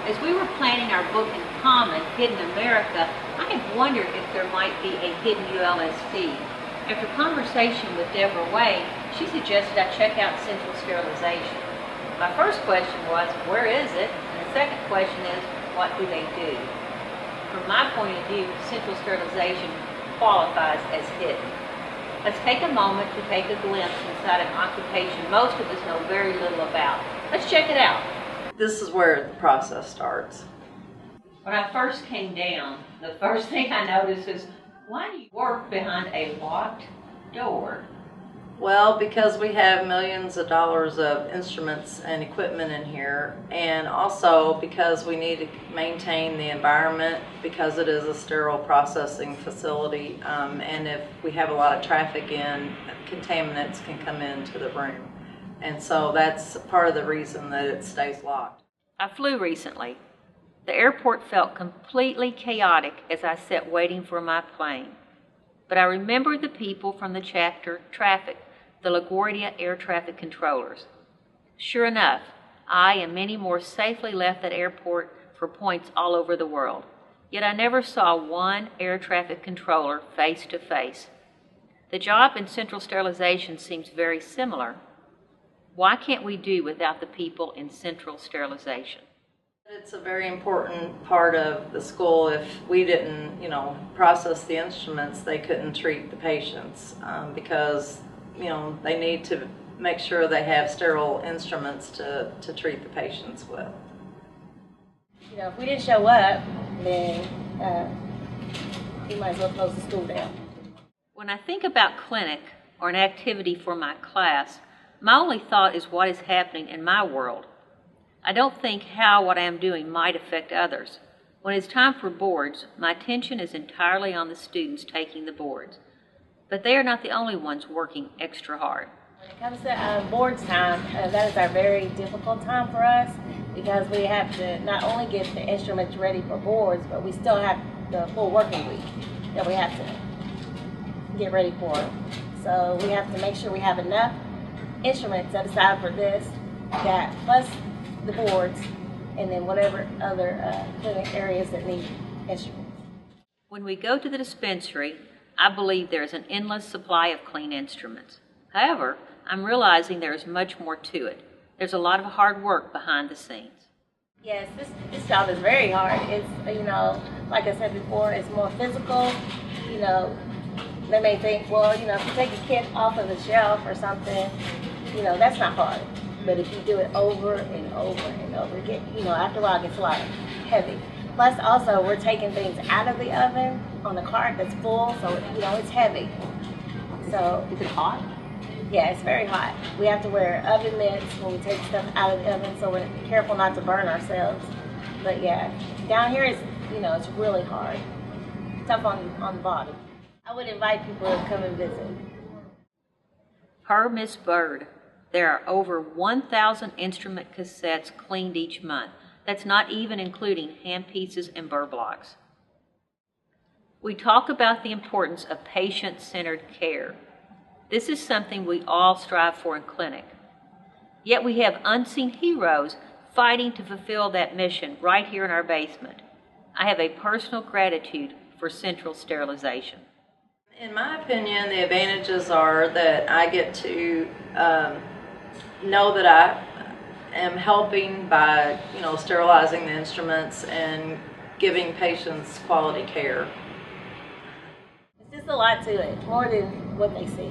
As we were planning our book in common, Hidden America, I had wondered if there might be a hidden ULSD. After conversation with Deborah Wade, she suggested I check out Central Sterilization. My first question was, where is it? And the second question is, what do they do? From my point of view, Central Sterilization qualifies as hidden. Let's take a moment to take a glimpse inside an occupation most of us know very little about. Let's check it out. This is where the process starts. When I first came down, the first thing I noticed is, why do you work behind a locked door? Well, because we have millions of dollars of instruments and equipment in here, and also because we need to maintain the environment because it is a sterile processing facility, and if we have a lot of traffic in, contaminants can come into the room. And so that's part of the reason that it stays locked. I flew recently. The airport felt completely chaotic as I sat waiting for my plane. But I remembered the people from the chapter traffic, the LaGuardia air traffic controllers. Sure enough, I and many more safely left that airport for points all over the world. Yet I never saw one air traffic controller face to face. The job in Central Sterilization seems very similar. Why can't we do without the people in Central Sterilization? It's a very important part of the school. If we didn't, process the instruments, they couldn't treat the patients because, they need to make sure they have sterile instruments to treat the patients with. If we didn't show up, then we might as well close the school down. When I think about clinic or an activity for my class, my only thought is what is happening in my world. I don't think how what I am doing might affect others. When it's time for boards, my attention is entirely on the students taking the boards. But they are not the only ones working extra hard. When it comes to boards time, that is our very difficult time for us because we have to not only get the instruments ready for boards, but we still have the full working week that we have to get ready for. So we have to make sure we have enough instruments set aside for this, that plus the boards, and then whatever other clinic areas that need instruments. When we go to the dispensary, I believe there is an endless supply of clean instruments. However, I'm realizing there is much more to it. There's a lot of hard work behind the scenes. Yes, this job is very hard. It's, like I said before, it's more physical. They may think, well, if you take a kit off of the shelf or something, that's not hard. But if you do it over and over and over again, after a while it gets a lot heavy. Plus also, we're taking things out of the oven on the cart that's full, so, it's heavy. So, is it hot? Yeah, it's very hot. We have to wear oven mitts when we take stuff out of the oven, so we're careful not to burn ourselves. But yeah, down here it's really hard. Tough on the body. I would invite people to come and visit. Per Miss Bird, there are over 1,000 instrument cassettes cleaned each month. That's not even including handpieces and burr blocks. We talk about the importance of patient-centered care. This is something we all strive for in clinic. Yet we have unseen heroes fighting to fulfill that mission right here in our basement. I have a personal gratitude for Central Sterilization. In my opinion, the advantages are that I get to know that I am helping by, sterilizing the instruments and giving patients quality care. It's just a lot to it, more than what they see.